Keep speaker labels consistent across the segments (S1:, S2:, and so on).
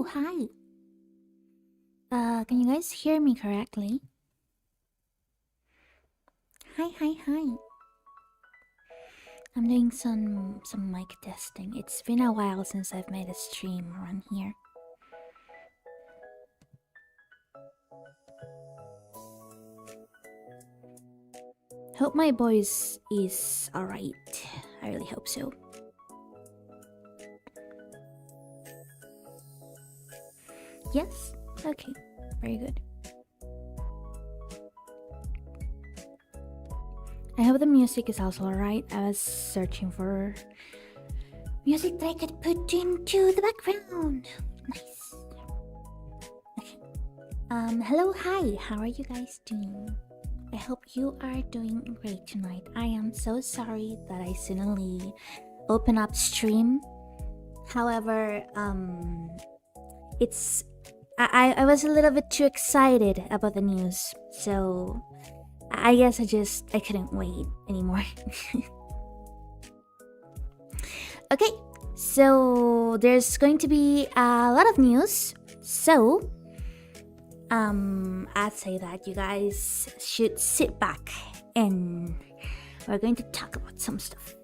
S1: hello, hi. Can you guys hear me correctly? Hi. I'm doing some mic testing. It's been a while since I've made a stream around here. Hope my voice is alright. I really hope so. Yes? Okay, very good. I hope the music is also alright. I was searching for music that I could put into the background. Nice. Okay. Hello, hi. How are you guys doing? I hope you are doing great tonight. I am so sorry that I suddenly open up stream. However, I was a little bit too excited about the news, so I guess I couldn't wait anymore. Okay, so there's going to be a lot of news, so I'd say that you guys should sit back and we're going to talk about some stuff.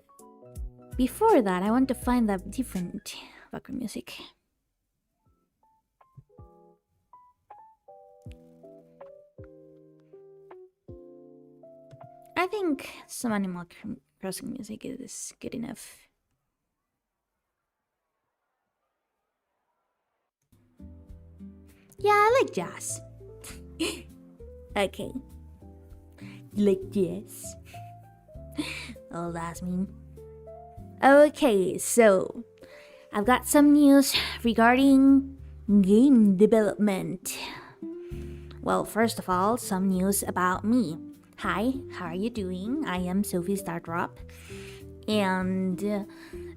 S1: Before that, I want to find the different background music. I think some Animal Crossing music is good enough. Yeah, I like jazz. Okay. Like jazz. Oh, that's mean. Okay, so I've got some news regarding game development. Well, first of all, some news about me. Hi, how are you doing? I am Sophie Stardrop. And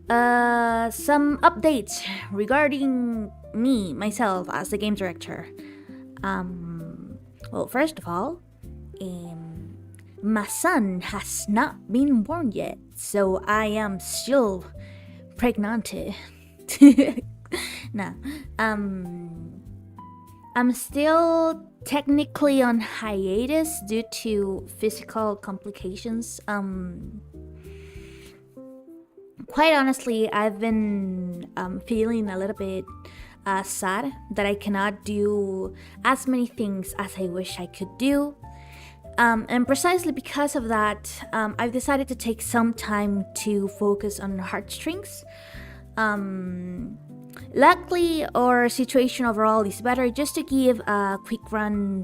S1: some updates regarding me, myself, as the game director. Well, first of all, my son has not been born yet, so I am still pregnant. No, I'm still technically on hiatus due to physical complications. Quite honestly, I've been feeling a little bit sad that I cannot do as many things as I wish I could do. And precisely because of that, I've decided to take some time to focus on HeartStrings. Luckily, our situation overall is better. Just to give a quick run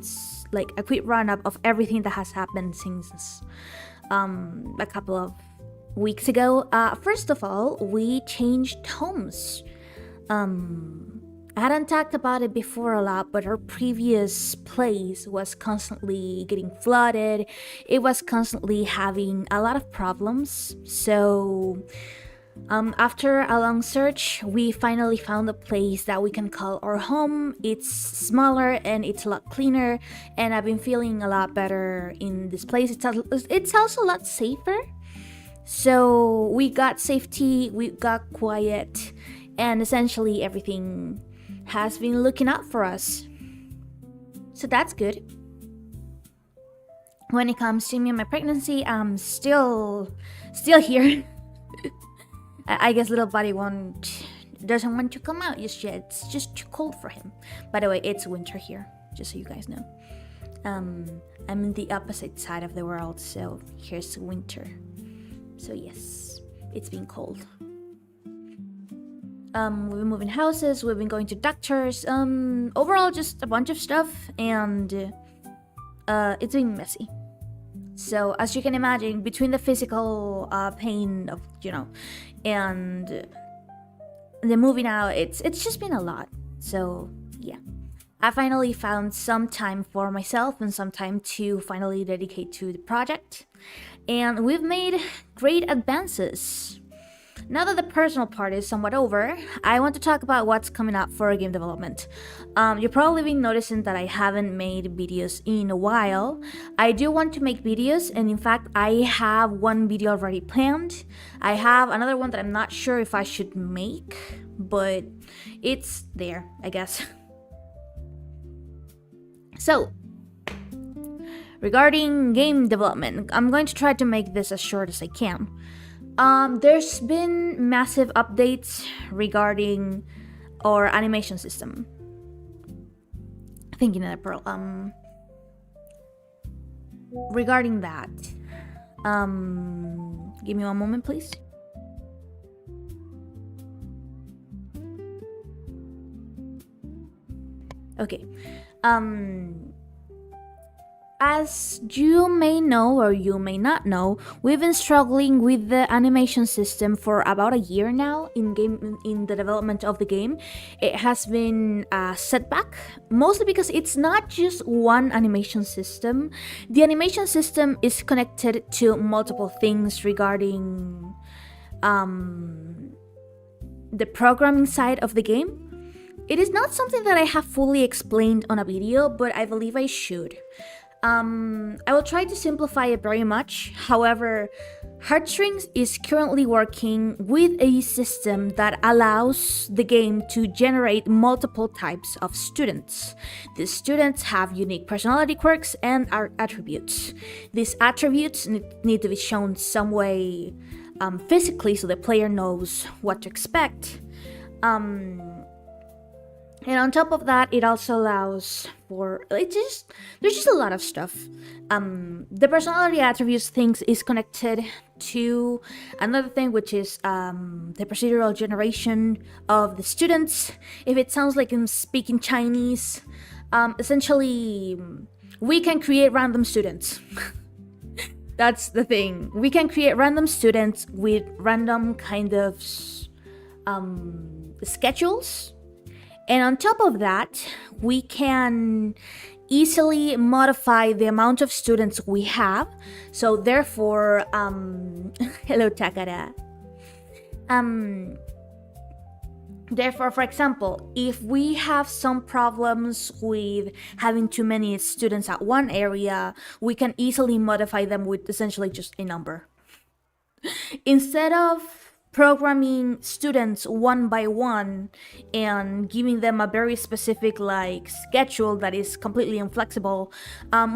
S1: up of everything that has happened since a couple of weeks ago. First of all, we changed homes. I hadn't talked about it before a lot, but our previous place was constantly getting flooded. It was constantly having a lot of problems. So after a long search, we finally found a place that we can call our home. It's smaller and it's a lot cleaner, and I've been feeling a lot better in this place. It's also a lot safer. So we got safety, we got quiet, and essentially everything has been looking out for us. So that's good. When it comes to me and my pregnancy, I'm still here. I guess little buddy doesn't want to come out just yet. It's just too cold for him. By the way, it's winter here, just so you guys know. I'm in the opposite side of the world, so here's winter. So yes, it's been cold. We've been moving houses, we've been going to doctors, overall just a bunch of stuff, and it's been messy. So as you can imagine, between the physical pain of, and the moving out, it's just been a lot. So yeah, I finally found some time for myself and some time to finally dedicate to the project, and we've made great advances. Now that the personal part is somewhat over, I want to talk about what's coming up for game development. You've probably been noticing that I haven't made videos in a while. I do want to make videos, and in fact, I have one video already planned. I have another one that I'm not sure if I should make, but it's there, I guess. So, regarding game development, I'm going to try to make this as short as I can. There's been massive updates regarding our animation system. Thinking in April. Regarding that, give me one moment, please. Okay. As you may know or you may not know, we've been struggling with the animation system for about a year now in the development of the game. It has been a setback, mostly because it's not just one animation system. The animation system is connected to multiple things regarding the programming side of the game. It is not something that I have fully explained on a video, but I believe I should. I will try to simplify it very much. However, HeartStrings is currently working with a system that allows the game to generate multiple types of students. These students have unique personality quirks and attributes. These attributes need to be shown some way physically so the player knows what to expect. And on top of that, it also allows for there's just a lot of stuff. The personality attributes things is connected to another thing, which is the procedural generation of the students. If it sounds like I'm speaking Chinese, essentially we can create random students. That's the thing. We can create random students with random kind of schedules. And on top of that, we can easily modify the amount of students we have. So therefore, hello Takara. Therefore, for example, if we have some problems with having too many students at one area, we can easily modify them with essentially just a number. Instead of programming students one by one and giving them a very specific schedule that is completely inflexible,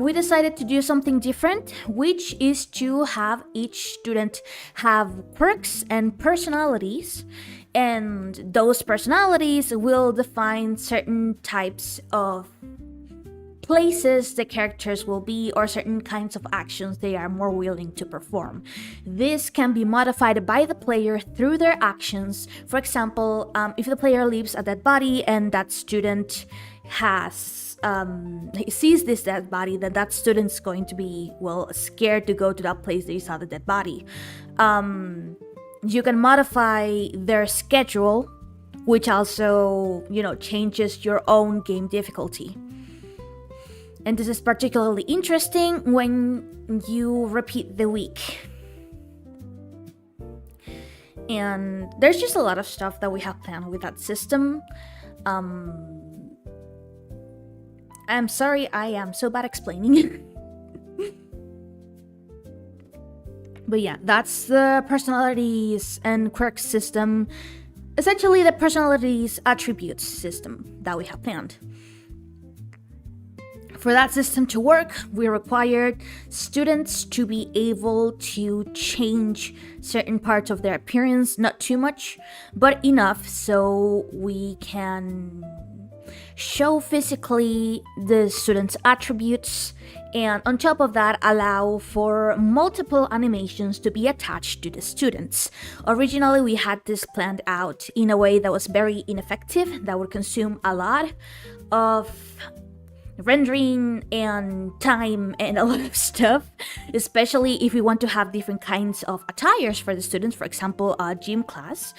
S1: we decided to do something different, which is to have each student have quirks and personalities, and those personalities will define certain types of places the characters will be or certain kinds of actions they are more willing to perform. This can be modified by the player through their actions. For example, if the player leaves a dead body and that student sees this dead body, then that student's going to be, scared to go to that place that you saw the dead body. You can modify their schedule, which also, changes your own game difficulty. And this is particularly interesting when you repeat the week. And there's just a lot of stuff that we have planned with that system. I'm sorry, I am so bad explaining. But yeah, that's the personalities and quirks system. Essentially the personalities attributes system that we have planned. For that system to work, we required students to be able to change certain parts of their appearance, not too much, but enough so we can show physically the students' attributes, and on top of that, allow for multiple animations to be attached to the students. Originally, we had this planned out in a way that was very ineffective, that would consume a lot of rendering and time and a lot of stuff, especially if we want to have different kinds of attires for the students. For example, a gym class.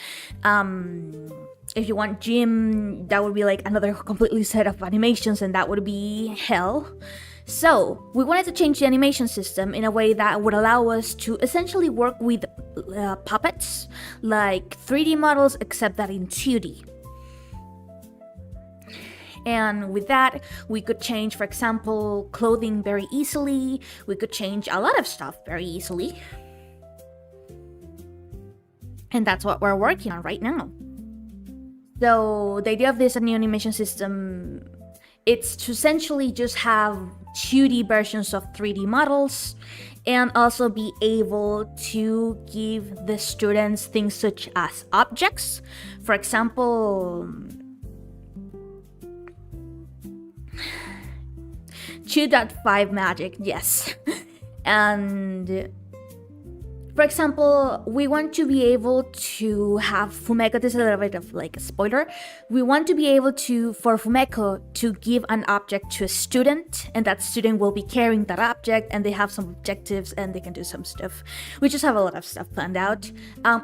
S1: If you want gym, that would be another completely set of animations, and that would be hell. So we wanted to change the animation system in a way that would allow us to essentially work with puppets, like 3D models, except that in 2D. And with that, we could change, for example, clothing very easily. We could change a lot of stuff very easily. And that's what we're working on right now. So the idea of this new animation system, it's to essentially just have 2D versions of 3D models and also be able to give the students things such as objects. For example, 2.5 magic, yes. And for example, we want to be able to have Fumeko, this is a little bit of like a spoiler. We want to be able to, for Fumeko, to give an object to a student, and that student will be carrying that object, and they have some objectives, and they can do some stuff. We just have a lot of stuff planned out.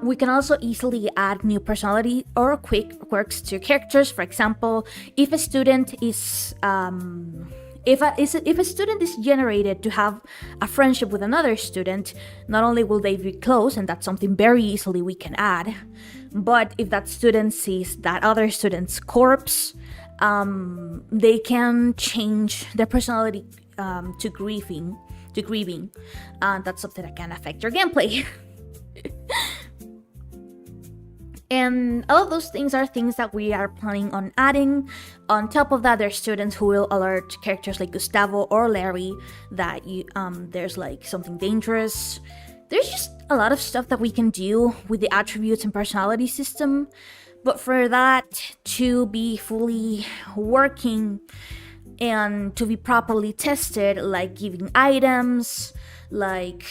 S1: We can also easily add new personality or quick quirks to characters. For example, if a student is... If a student is generated to have a friendship with another student, not only will they be close, and that's something very easily we can add, but if that student sees that other student's corpse, they can change their personality to grieving. That's something that can affect your gameplay. And all of those things are things that we are planning on adding. On top of that, there's students who will alert characters like Gustavo or Larry that there's like something dangerous. There's just a lot of stuff that we can do with the attributes and personality system. But for that to be fully working and to be properly tested, like giving items, like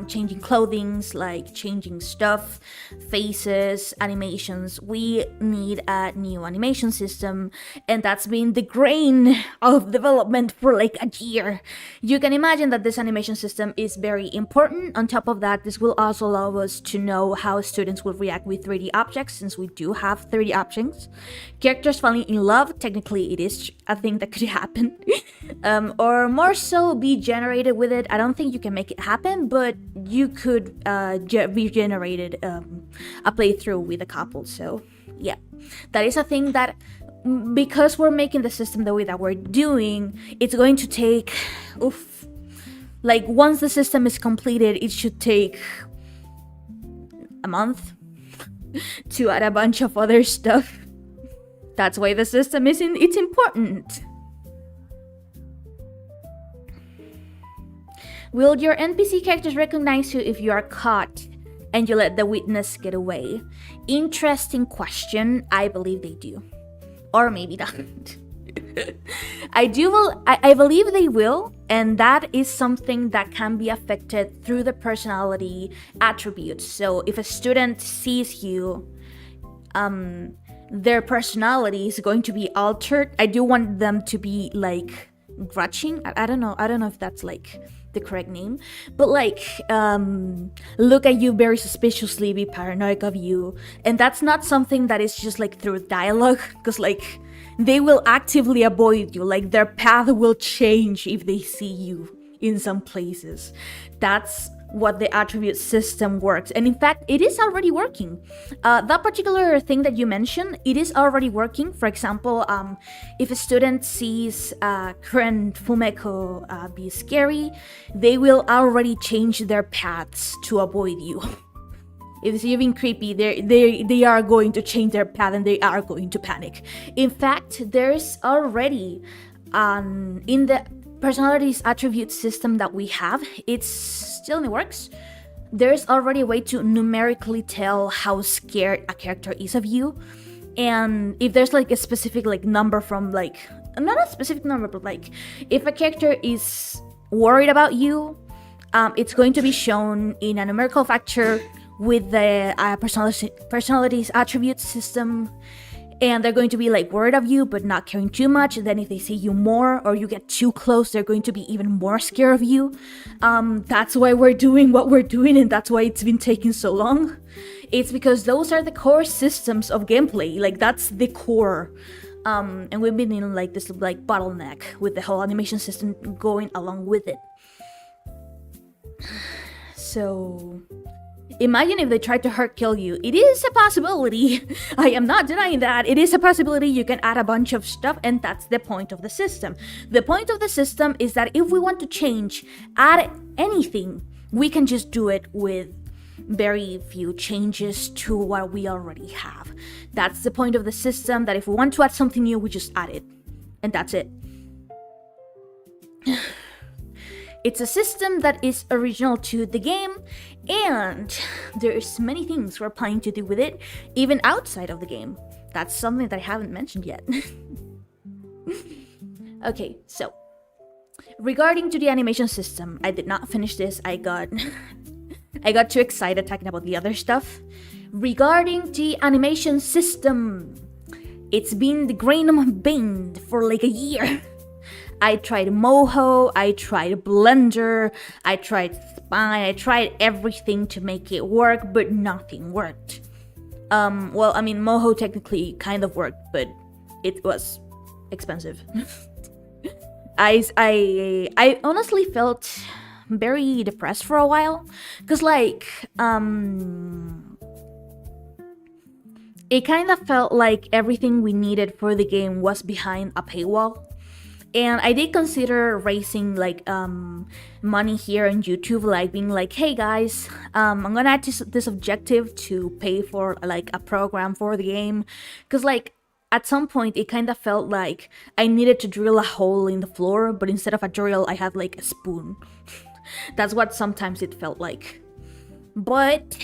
S1: changing clothings, like changing stuff, faces, animations, we need a new animation system, and that's been the grain of development for like a year. You can imagine that this animation system is very important. On top of that, this will also allow us to know how students will react with 3D objects, since we do have 3D options. Characters falling in love, technically it is a thing that could happen. Or more so be generated with it. I don't think you can make it happen, but you could be generated a playthrough with a couple. So yeah, that is a thing that, because we're making the system the way that we're doing, it's going to take like once the system is completed, it should take a month to add a bunch of other stuff. That's why the system it's important. Will your NPC characters recognize you if you are caught and you let the witness get away? Interesting question. I believe they do. Or maybe not. I believe they will, and that is something that can be affected through the personality attributes. So if a student sees you, their personality is going to be altered. I do want them to be like grudging. I don't know if that's like the correct name, but like look at you very suspiciously, be paranoid of you. And that's not something that is just like through dialogue, because like they will actively avoid you, like their path will change if they see you in some places. That's what the attribute system works, and in fact it is already working. That particular thing that you mentioned, it is already working. For example, if a student sees current Fumeko be scary, they will already change their paths to avoid you. If they see you being creepy, they are going to change their path and they are going to panic. In fact, there's already in the personalities attribute system that we have, it's still in the works. There's already a way to numerically tell how scared a character is of you, and if there's like a specific like number from like, not a specific number, but like if a character is worried about you, it's going to be shown in a numerical factor with the personalities attribute system. And they're going to be like worried of you, but not caring too much. And then if they see you more or you get too close, they're going to be even more scared of you. That's why we're doing what we're doing, and that's why it's been taking so long. It's because those are the core systems of gameplay. Like that's the core. And we've been in like this like bottleneck with the whole animation system going along with it. So imagine if they tried to kill you. It is a possibility. I am not denying that. It is a possibility. You can add a bunch of stuff, and that's the point of the system. The point of the system is that if we want to add anything, we can just do it with very few changes to what we already have. That's the point of the system, that if we want to add something new, we just add it. And that's it. It's a system that is original to the game, and there's many things we're planning to do with it, even outside of the game. That's something that I haven't mentioned yet. Okay, so regarding to the animation system, I did not finish this. I got too excited talking about the other stuff. Regarding the animation system, it's been the grain of my bane for like a year. I tried Moho, I tried Blender, I tried Spine, I tried everything to make it work, but nothing worked. Well, I mean, Moho technically kind of worked, but it was expensive. I honestly felt very depressed for a while, because like, it kind of felt like everything we needed for the game was behind a paywall. And I did consider raising like money here on YouTube, like being like, hey guys, I'm gonna add this objective to pay for like a program for the game, because like at some point it kind of felt like I needed to drill a hole in the floor, but instead of a drill I had like a spoon. That's what sometimes it felt like. But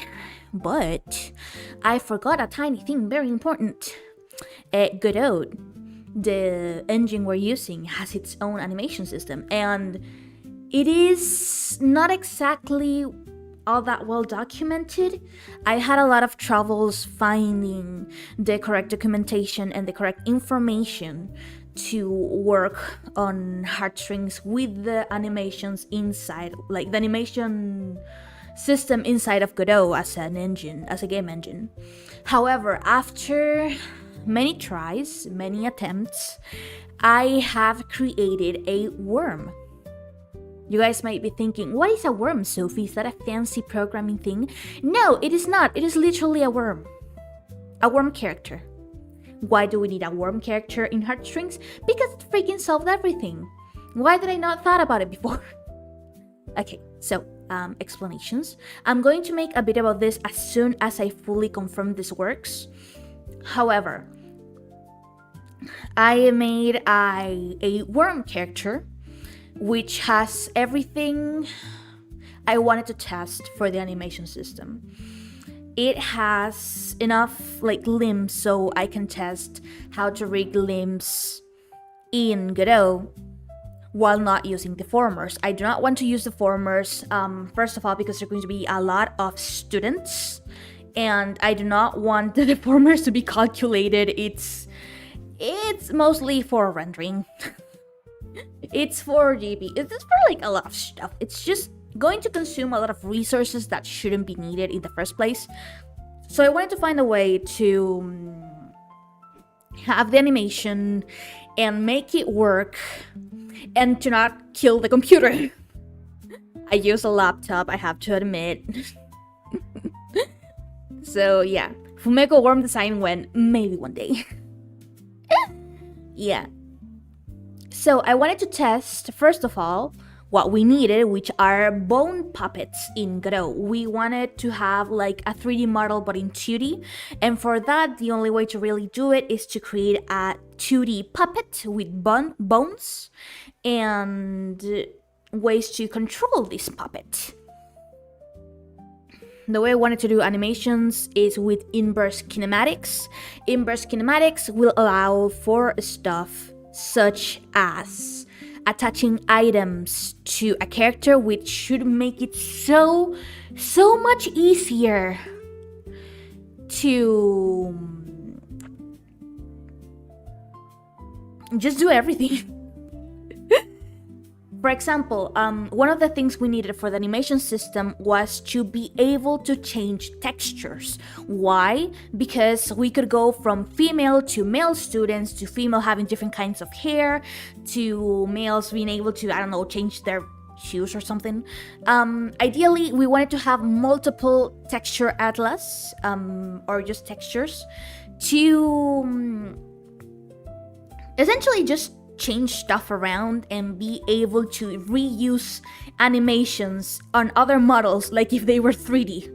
S1: I forgot a tiny thing very important. Godot, the engine we're using, has its own animation system, and it is not exactly all that well documented. I had a lot of troubles finding the correct documentation and the correct information to work on HeartStrings with the animations inside, like the animation system inside of Godot as an engine, as a game engine. However, after many tries, many attempts, I have created a worm. You guys might be thinking, what is a worm, Sophie? Is that a fancy programming thing? No, it is not. It is literally a worm. A worm character. Why do we need a worm character in HeartStrings? Because it freaking solved everything. Why did I not thought about it before? Okay, so explanations. I'm going to make a bit about this as soon as I fully confirm this works. However, I made a worm character which has everything I wanted to test for the animation system. It has enough like limbs so I can test how to rig limbs in Godot while not using deformers. I do not want to use deformers, first of all because there are going to be a lot of students, and I do not want the deformers to be calculated. It's mostly for rendering. It's for GP. It's for like a lot of stuff. It's just going to consume a lot of resources that shouldn't be needed in the first place. So I wanted to find a way to have the animation and make it work and to not kill the computer. I use a laptop, I have to admit. So yeah, Fumeko worm design went maybe one day. Yeah. So I wanted to test, first of all, what we needed, which are bone puppets in Godot. We wanted to have like a 3D model but in 2D, and for that the only way to really do it is to create a 2D puppet with bones and ways to control this puppet. The way I wanted to do animations is with inverse kinematics. Inverse kinematics will allow for stuff such as attaching items to a character, which should make it so much easier to just do everything. For example, one of the things we needed for the animation system was to be able to change textures. Why? Because we could go from female to male students, to female having different kinds of hair, to males being able to, I don't know, change their shoes or something. Ideally, we wanted to have multiple texture atlas, or just textures, to essentially just change stuff around and be able to reuse animations on other models like if they were 3D.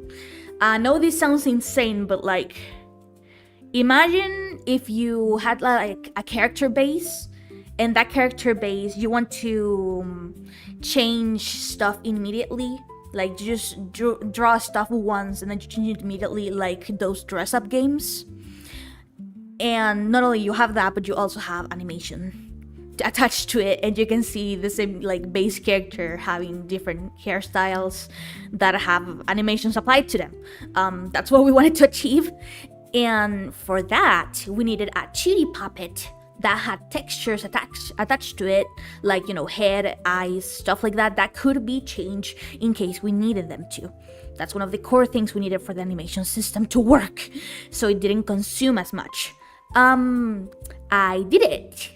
S1: I know this sounds insane, but like, imagine if you had like a character base, and that character base you want to change stuff immediately. Like, you just draw stuff once and then you change it immediately, like those dress up games. And not only you have that, but you also have animation attached to it, and you can see the same like base character having different hairstyles that have animations applied to them. That's what we wanted to achieve, and for that we needed a 2D puppet that had textures attached to it, like, you know, head, eyes, stuff like that, that could be changed in case we needed them to. That's one of the core things we needed for the animation system to work, so it didn't consume as much. I did it.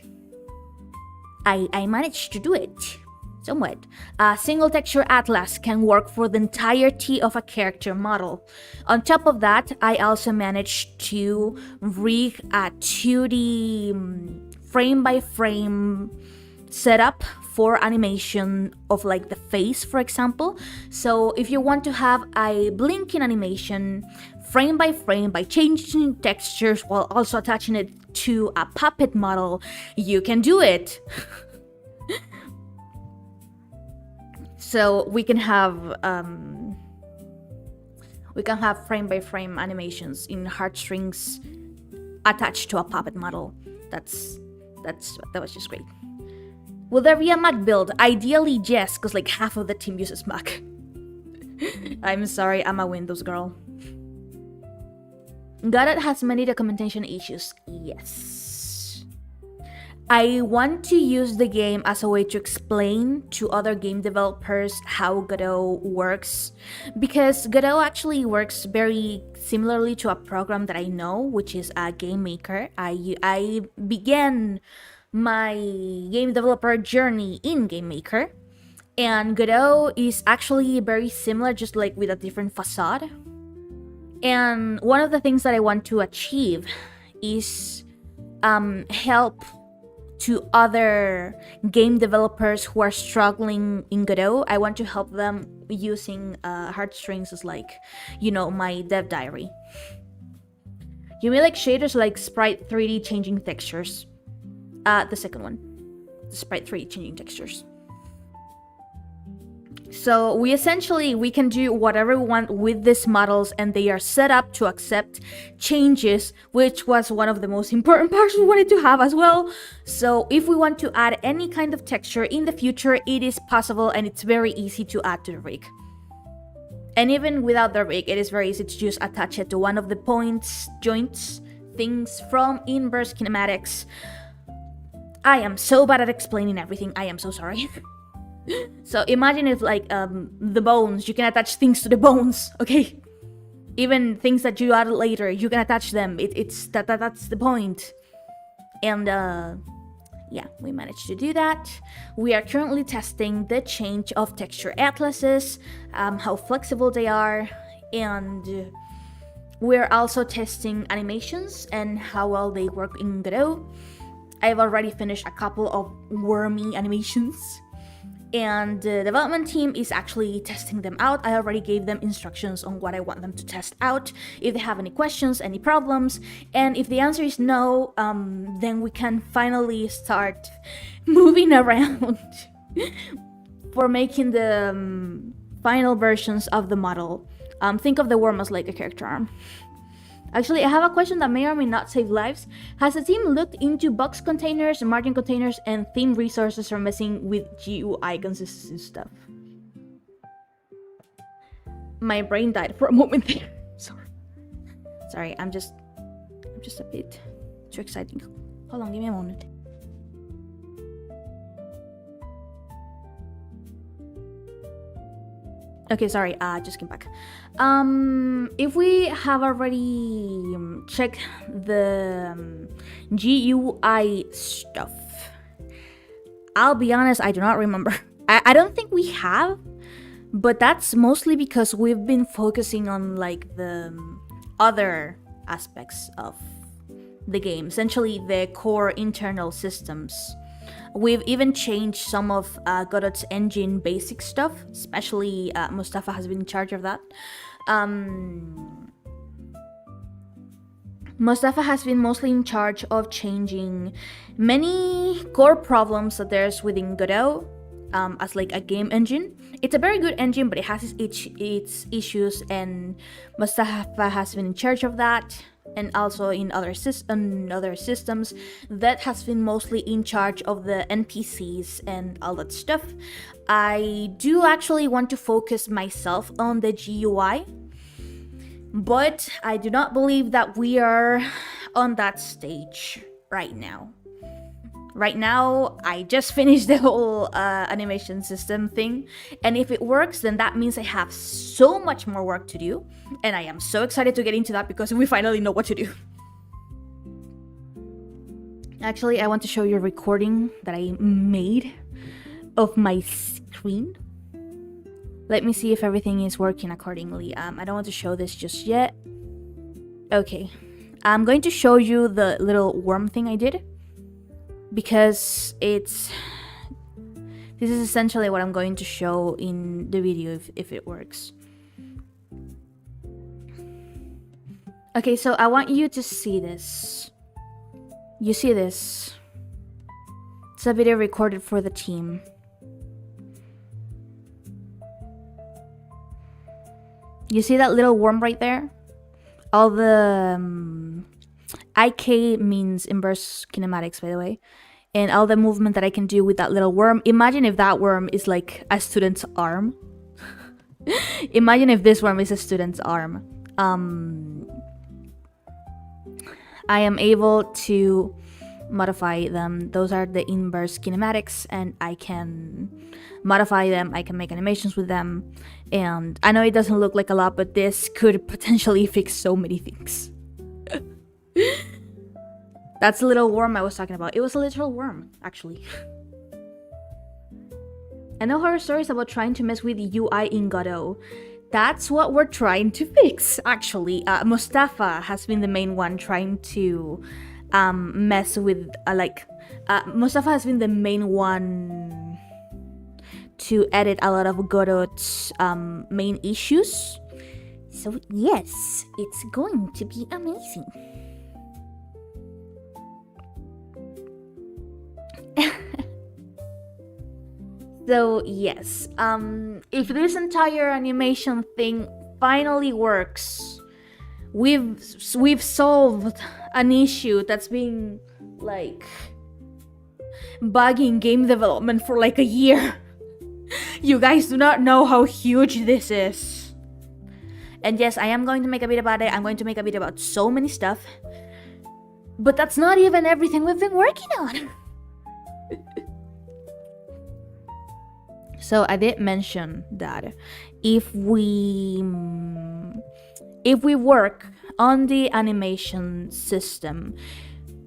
S1: I managed to do it. Somewhat. A single texture atlas can work for the entirety of a character model. On top of that, I also managed to rig a 2D frame by frame setup for animation of like the face, for example. So if you want to have a blinking animation frame by frame by changing textures while also attaching it to a puppet model, you can do it. So we can have frame by frame animations in HeartStrings attached to a puppet model. That was just great. Will there be a Mac build? Ideally, yes, because like half of the team uses Mac. I'm sorry, I'm a Windows girl. Godot has many documentation issues. Yes. I want to use the game as a way to explain to other game developers how Godot works, because Godot actually works very similarly to a program that I know, which is a Game Maker. I began my game developer journey in Game Maker, and Godot is actually very similar, just like with a different facade. And one of the things that I want to achieve is help to other game developers who are struggling in Godot. I want to help them using HeartStrings as, like, you know, my dev diary. You may like shaders like Sprite 3D changing textures. The second one, the Sprite 3D changing textures. So we can do whatever we want with these models, and they are set up to accept changes, which was one of the most important parts we wanted to have as well. So if we want to add any kind of texture in the future, it is possible, and it's very easy to add to the rig. And even without the rig, it is very easy to just attach it to one of the points, joints, things from Inverse Kinematics. I am so bad at explaining everything. I am so sorry. So imagine it's like the bones. You can attach things to the bones, okay? Even things that you add later, you can attach them. That's the point. And yeah, we managed to do that. We are currently testing the change of texture atlases, how flexible they are, and we're also testing animations and how well they work in Godot. I've already finished a couple of wormy animations, and the development team is actually testing them out. I already gave them instructions on what I want them to test out, if they have any questions, any problems, and if the answer is no, then we can finally start moving around for making the final versions of the model. Think of the worm as like a character arm. Actually, I have a question that may or may not save lives. Has the team looked into box containers, margin containers, and theme resources for messing with GUI consistency stuff? My brain died for a moment there. Sorry, I'm just a bit too exciting. Hold on, give me a moment. Okay, sorry, just came back. If we have already checked the GUI stuff, I'll be honest, I do not remember. I don't think we have, but that's mostly because we've been focusing on like the other aspects of the game, essentially the core internal systems. We've even changed some of Godot's engine basic stuff, especially Mustafa has been in charge of that. Mustafa has been mostly in charge of changing many core problems that there's within Godot as like a game engine. It's a very good engine, but it has its issues, and Mustafa has been in charge of that. And also in other systems, that has been mostly in charge of the NPCs and all that stuff. I do actually want to focus myself on the GUI, but I do not believe that we are on that stage right now. Right now, I just finished the whole animation system thing, and if it works, then that means I have so much more work to do, and I am so excited to get into that because we finally know what to do. Actually, I want to show you a recording that I made of my screen. Let me see if everything is working accordingly. I don't want to show this just yet. Okay, I'm going to show you the little worm thing I did, because this is essentially what I'm going to show in the video if it works. Okay, so I want you to see this. You see this? It's a video recorded for the team. You see that little worm right there? All the IK means inverse kinematics, by the way. And all the movement that I can do with that little worm. Imagine if that worm is like a student's arm. Imagine if this worm is a student's arm. I am able to modify them. Those are the inverse kinematics, and I can modify them. I can make animations with them. And I know it doesn't look like a lot, but this could potentially fix so many things. That's the little worm I was talking about. It was a literal worm, actually. I know horror stories about trying to mess with the UI in Godot. That's what we're trying to fix, actually. Mustafa has been the main one trying to mess with, Mustafa has been the main one to edit a lot of Godot's main issues. So yes, it's going to be amazing. So yes, if this entire animation thing finally works, we've solved an issue that's been like bugging game development for like a year. You guys do not know how huge this is. And yes, I am going to make a bit about it. I'm going to make a bit about so many stuff. But that's not even everything we've been working on. So I did mention that if we work on the animation system,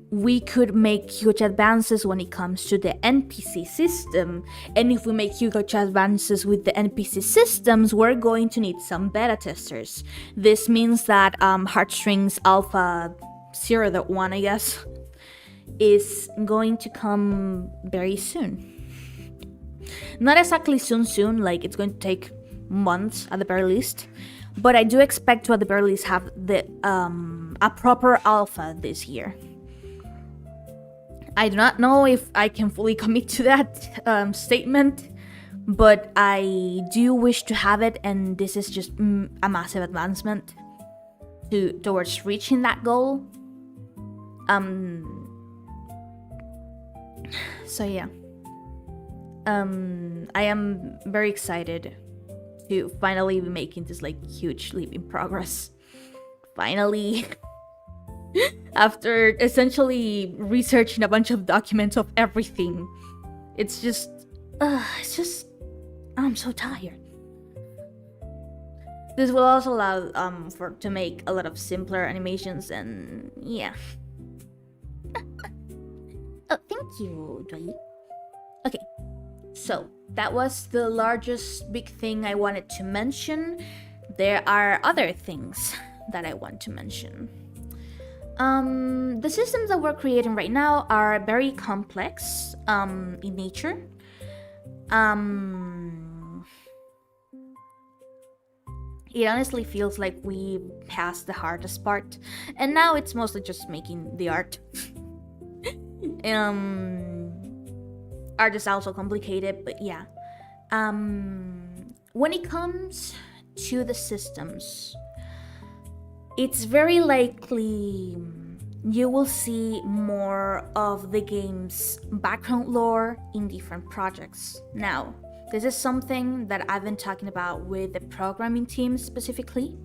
S1: we could make huge advances when it comes to the NPC system. And if we make huge advances with the NPC systems, we're going to need some beta testers. This means that HeartStrings Alpha 0.1, I guess, is going to come very soon. Not exactly soon, like it's going to take months at the very least, but I do expect to at the very least have the a proper alpha this year. I do not know if I can fully commit to that statement, but I do wish to have it, and this is just a massive advancement towards reaching that goal. So yeah. I am very excited to finally be making this like huge leap in progress. Finally. After essentially researching a bunch of documents of everything. It's just I'm so tired. This will also allow to make a lot of simpler animations, and yeah. Oh, thank you, Dwayne. Okay. So, that was the largest big thing I wanted to mention. There are other things that I want to mention. The systems that we're creating right now are very complex in nature. Um, it honestly feels like we passed the hardest part, and now it's mostly just making the art. um, Art is also complicated, but yeah. When it comes to the systems, it's very likely you will see more of the game's background lore in different projects. Now, this is something that I've been talking about with the programming team specifically.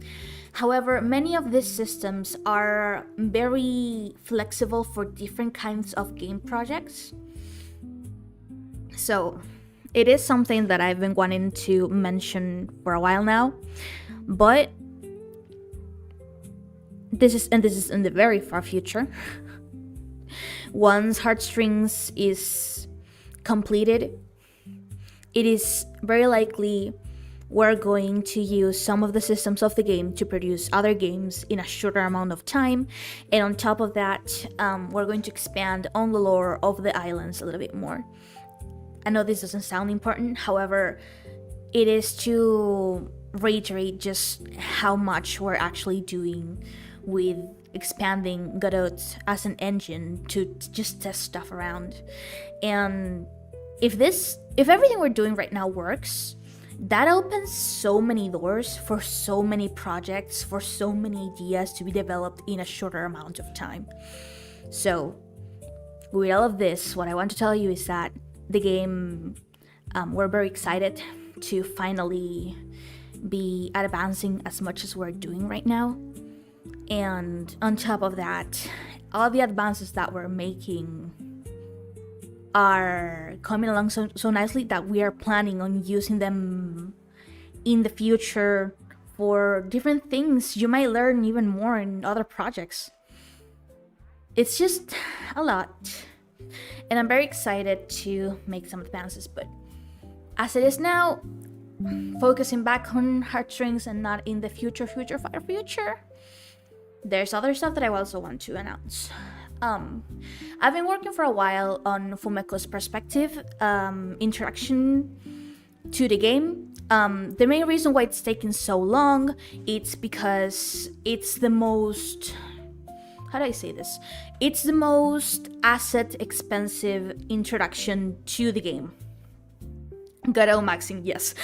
S1: However, many of these systems are very flexible for different kinds of game projects. So, it is something that I've been wanting to mention for a while now, but this is in the very far future. Once HeartStrings is completed, it is very likely we're going to use some of the systems of the game to produce other games in a shorter amount of time, and on top of that, we're going to expand on the lore of the islands a little bit more. I know this doesn't sound important, however, it is to reiterate just how much we're actually doing with expanding Godot as an engine to just test stuff around. And if everything we're doing right now works, that opens so many doors for so many projects, for so many ideas to be developed in a shorter amount of time. So with all of this, what I want to tell you is that the game, we're very excited to finally be advancing as much as we're doing right now. And on top of that, all the advances that we're making are coming along so nicely that we are planning on using them in the future for different things you might learn even more in other projects. It's just a lot, and I'm very excited to make some advances, but as it is now, focusing back on HeartStrings and not in the future, there's other stuff that I also want to announce. I've been working for a while on Fumeko's perspective introduction to the game. The main reason why it's taking so long, it's because it's the most... How do I say this? It's the most asset expensive introduction to the game. Godot maxing, yes.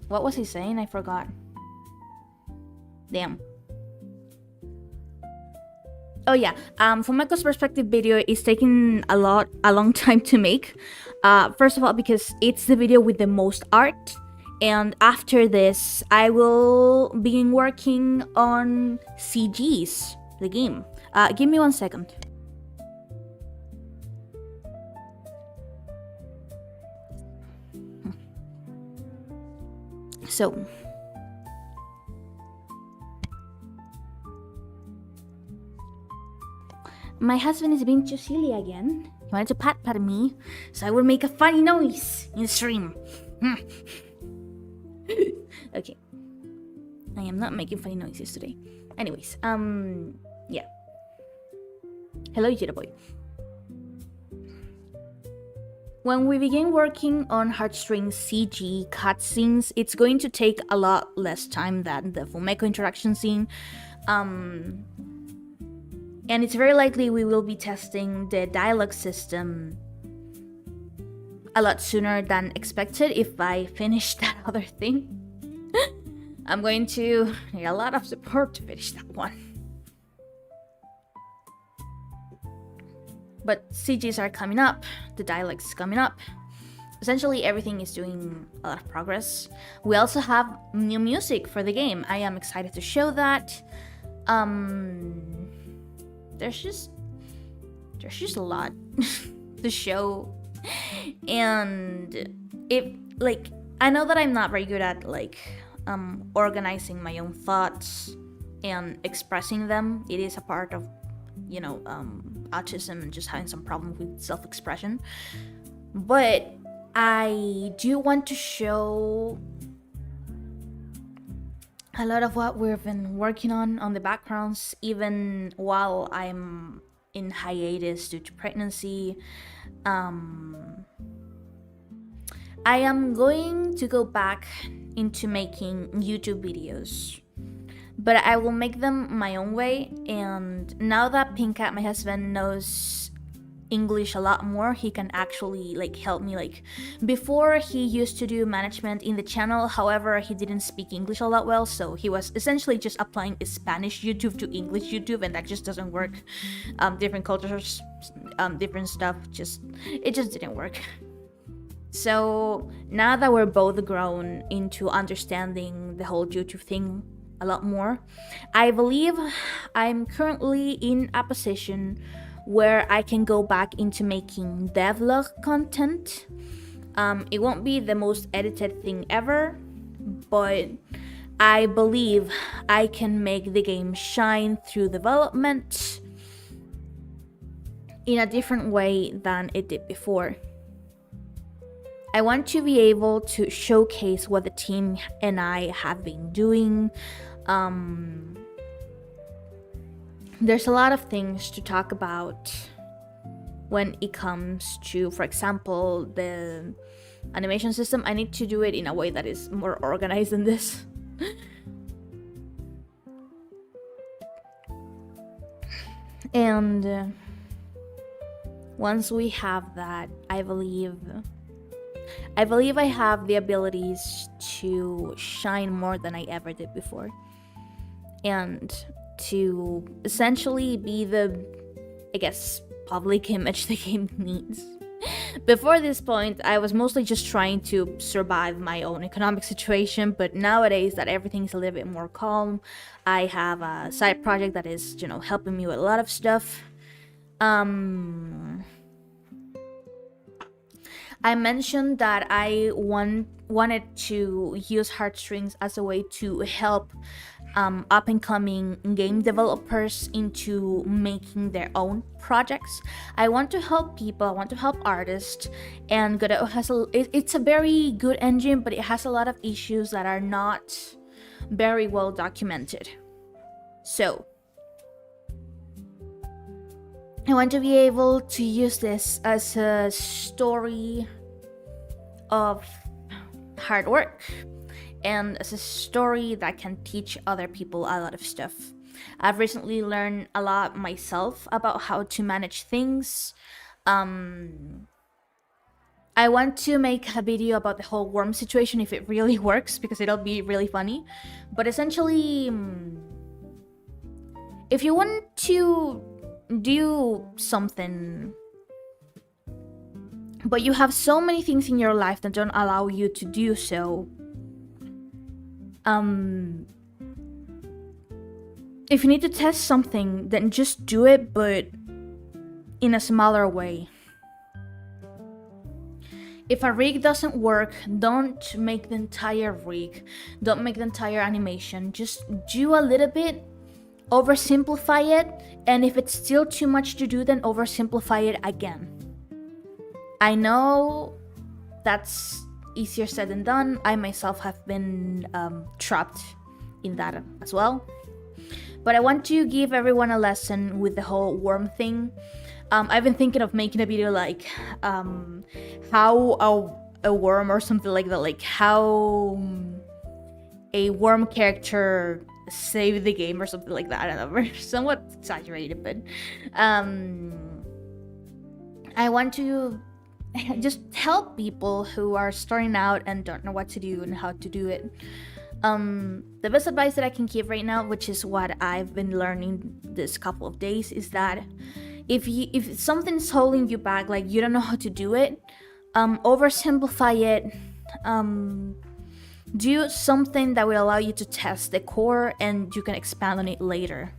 S1: What was he saying? I forgot. Damn. Oh yeah, Fumeko's perspective video is taking a long time to make. First of all, because it's the video with the most art, and after this, I will begin working on CGs, the game. Give me 1 second. So, my husband is being too silly again. He wanted to pat me, so I will make a funny noise in the stream. Okay. I am not making funny noises today. Anyways, yeah. Hello, Jita boy. When we begin working on HeartStrings CG cutscenes, it's going to take a lot less time than the Fumeko interaction scene. And it's very likely we will be testing the dialogue system a lot sooner than expected if I finish that other thing. I'm going to need a lot of support to finish that one. But CGs are coming up, the dialogue is coming up. Essentially, everything is doing a lot of progress. We also have new music for the game. I am excited to show that. There's just a lot to show, and I know that I'm not very good at organizing my own thoughts and expressing them. It is a part of autism and just having some problem with self-expression, but I do want to show a lot of what we've been working on the backgrounds, even while I'm in hiatus due to pregnancy. I am going to go back into making YouTube videos, but I will make them my own way. And now that Pinkat, my husband, knows English a lot more, he can actually like help me. Like before, he used to do management in the channel, however he didn't speak English a lot well, so he was essentially just applying Spanish YouTube to English YouTube, and that just doesn't work. Different cultures, different stuff, it just didn't work. So now that we're both grown into understanding the whole YouTube thing a lot more, I believe I'm currently in a position where I can go back into making devlog content. It won't be the most edited thing ever, but I believe I can make the game shine through development in a different way than it did before. I want to be able to showcase what the team and I have been doing. There's a lot of things to talk about when it comes to, for example, the animation system. I need to do it in a way that is more organized than this. And once we have that, I believe I have the abilities to shine more than I ever did before, and to essentially be the, I guess, public image the game needs. Before this point, I was mostly just trying to survive my own economic situation, but nowadays that everything's a little bit more calm, I have a side project that is, helping me with a lot of stuff. I mentioned that I wanted to use HeartStrings as a way to help up-and-coming game developers into making their own projects. I want to help people, I want to help artists, and Godot it's a very good engine, but it has a lot of issues that are not very well documented. So I want to be able to use this as a story of hard work and as a story that can teach other people a lot of stuff. I've recently learned a lot myself about how to manage things. I want to make a video about the whole worm situation if it really works, because it'll be really funny. But essentially, if you want to do something, but you have so many things in your life that don't allow you to do so, if you need to test something, then just do it, but in a smaller way. If a rig doesn't work, don't make the entire rig, don't make the entire animation, just do a little bit, oversimplify it, and if it's still too much to do, then oversimplify it again. I know that's easier said than done. I myself have been trapped in that as well. But I want to give everyone a lesson with the whole worm thing. I've been thinking of making a video like how a worm or something like that, like how a worm character saved the game or something like that. I don't know, we're somewhat exaggerated, but I want to just help people who are starting out and don't know what to do and how to do it. The best advice that I can give right now, which is what I've been learning this couple of days, is that if something's holding you back, like you don't know how to do it, oversimplify it. Do something that will allow you to test the core and you can expand on it later.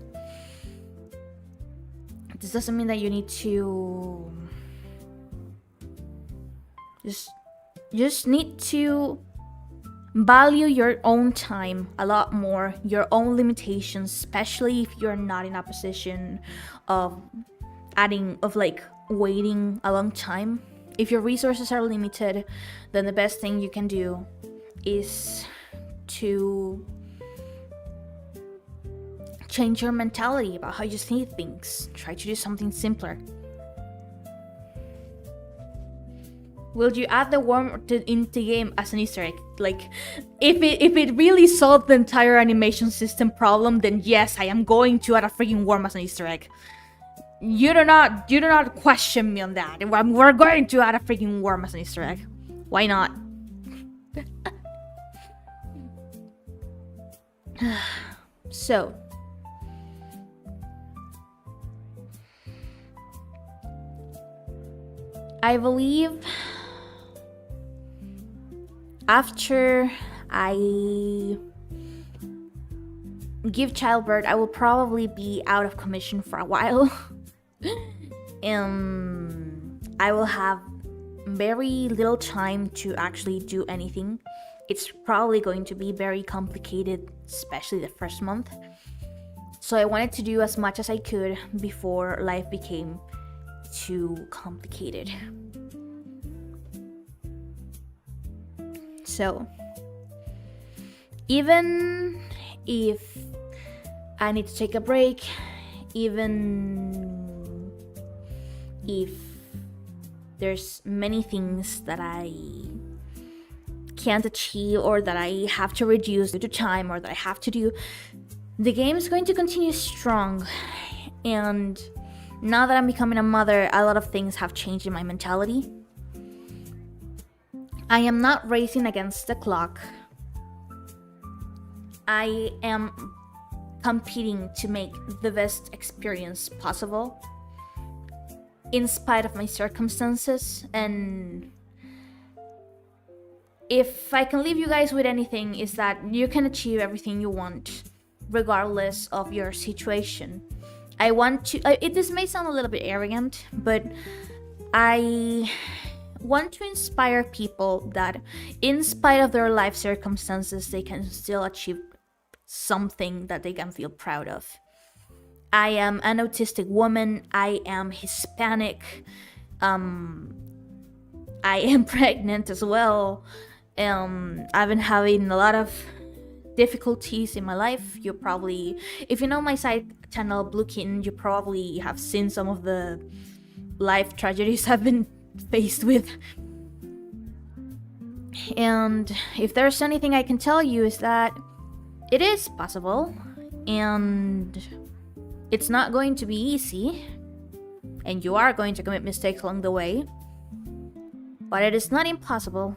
S1: This doesn't mean that you need to just need to value your own time a lot more, your own limitations, especially if you're not in a position of waiting a long time. if your resources are limited, then the best thing you can do is to change your mentality about how you see things. Try to do something simpler. Will you add the worm into the game as an Easter egg? Like, if it really solved the entire animation system problem, then yes, I am going to add a freaking worm as an Easter egg. You do not question me on that. We're going to add a freaking worm as an Easter egg. Why not? So, I believe after I give childbirth, I will probably be out of commission for a while. I will have very little time to actually do anything. It's probably going to be very complicated, especially the first month. So I wanted to do as much as I could before life became too complicated. So, even if I need to take a break, even if there's many things that I can't achieve or that I have to reduce due to time or that I have to do, the game is going to continue strong. And now that I'm becoming a mother, a lot of things have changed in my mentality. I am not racing against the clock. I am competing to make the best experience possible in spite of my circumstances. And if I can leave you guys with anything, is that you can achieve everything you want regardless of your situation. I want to, this may sound a little bit arrogant, but I want to inspire people that in spite of their life circumstances, they can still achieve something that they can feel proud of. I am an autistic woman. I am Hispanic. I am pregnant as well. I've been having a lot of difficulties in my life. You probably, if you know my side channel Blue Kitten, you probably have seen some of the life tragedies I've been faced with. And if there's anything I can tell you, is that it is possible, and it's not going to be easy, and you are going to commit mistakes along the way, but it is not impossible.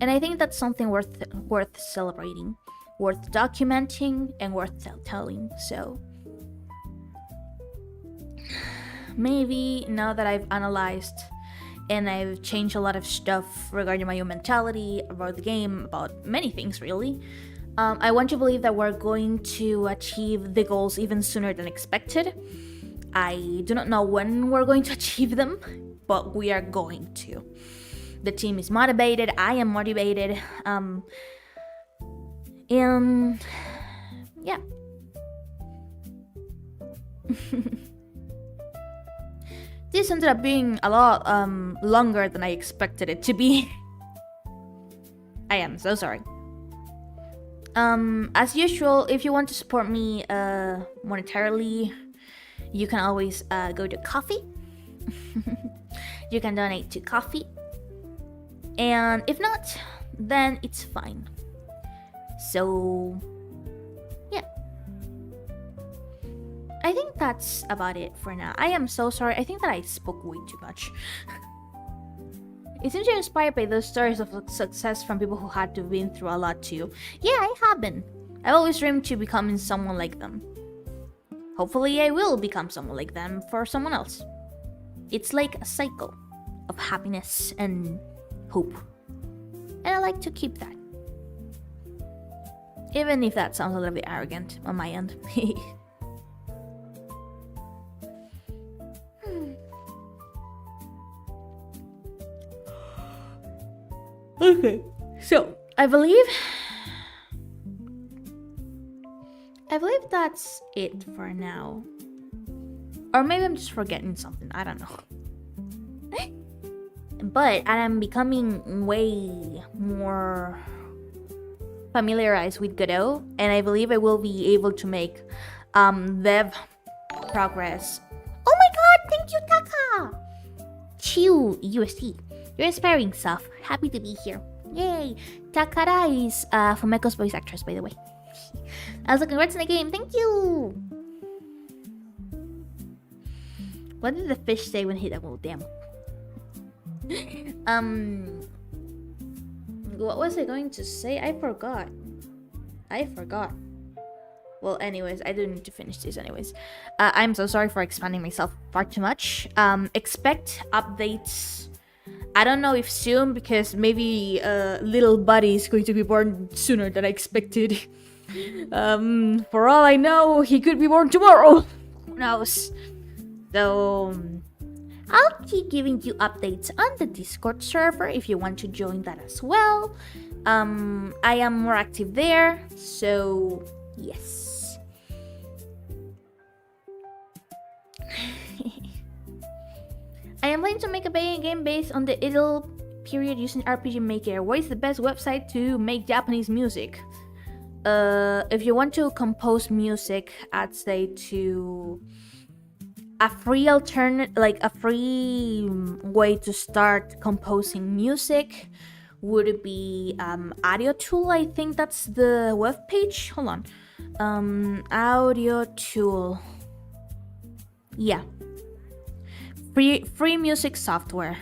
S1: And I think that's something worth celebrating, worth documenting, and worth telling. So maybe now that I've analyzed and I've changed a lot of stuff regarding my own mentality, about the game, about many things really, I want to believe that we're going to achieve the goals even sooner than expected. I do not know when we're going to achieve them, but we are going to. The team is motivated, I am motivated, and yeah. This ended up being a lot longer than I expected it to be. I am so sorry. As usual, if you want to support me monetarily, you can always go to Coffee. You can donate to Coffee. And if not, then it's fine. So, yeah. I think that's about it for now. I am so sorry. I think that I spoke way too much. It seems you're inspired by those stories of success from people who had to have been through a lot too. Yeah, I have been. I always dreamed to becoming someone like them. Hopefully I will become someone like them for someone else. It's like a cycle of happiness and hope. And I like to keep that. Even if that sounds a little bit arrogant on my end. Okay, so I believe that's it for now. Or maybe I'm just forgetting something, I don't know. But I'm becoming way more familiarized with Godot, and I believe I will be able to make dev progress. Oh my god, thank you, Taka! Chill UST. You're inspiring stuff. Happy to be here. Yay! Takara is Fumeko's voice actress, by the way. Also, congrats on the game. Thank you! What did the fish say when he hit that? Oh, damn. What was I going to say? I forgot. Well, anyways, I do need to finish this anyways. I'm so sorry for expanding myself far too much. Expect updates. I don't know if soon, because maybe little buddy is going to be born sooner than I expected. For all I know, he could be born tomorrow. Who knows? So I'll keep giving you updates on the Discord server if you want to join that as well. I am more active there, so yes. I am planning to make a game based on the Idle period using RPG Maker. What is the best website to make Japanese music? If you want to compose music, I'd say to a free way to start composing music would be Audio Tool. I think that's the web page. Hold on. Audio Tool. Yeah. Free music software.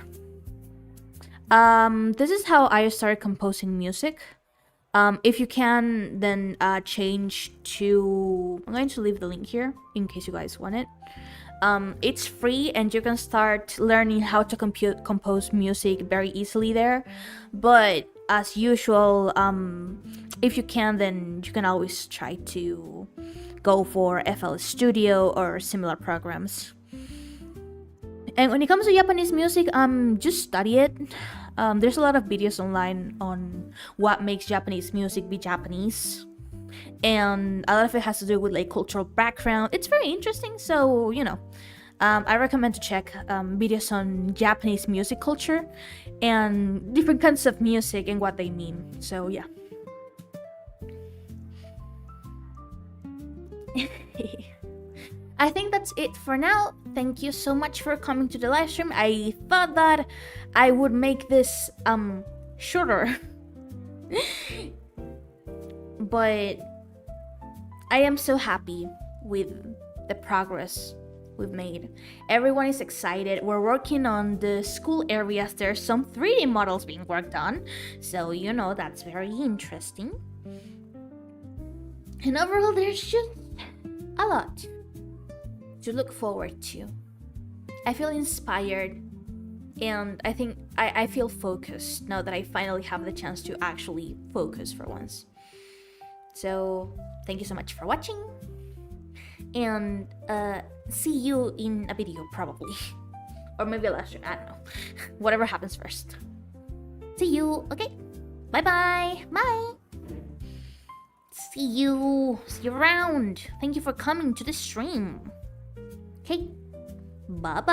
S1: This is how I started composing music. If you can, then change to... I'm going to leave the link here in case you guys want it. It's free and you can start learning how to compose music very easily there. But as usual, if you can, then you can always try to go for FL Studio or similar programs. And when it comes to Japanese music, just study it. There's a lot of videos online on what makes Japanese music be Japanese. And a lot of it has to do with like cultural background. It's very interesting, so you know, I recommend to check videos on Japanese music culture and different kinds of music and what they mean. So yeah. I think that's it for now. Thank you so much for coming to the live stream. I thought that I would make this shorter. But I am so happy with the progress we've made. Everyone is excited. We're working on the school areas. There's some 3D models being worked on. So, you know, that's very interesting. And overall, there's just a lot to look forward to. I feel inspired. And I think I feel focused now that I finally have the chance to actually focus for once. So, thank you so much for watching. And see you in a video, probably. Or maybe a live stream, I don't know. Whatever happens first. See you, okay? Bye-bye. Bye. See you around. Thank you for coming to the stream. Okay? Bye-bye.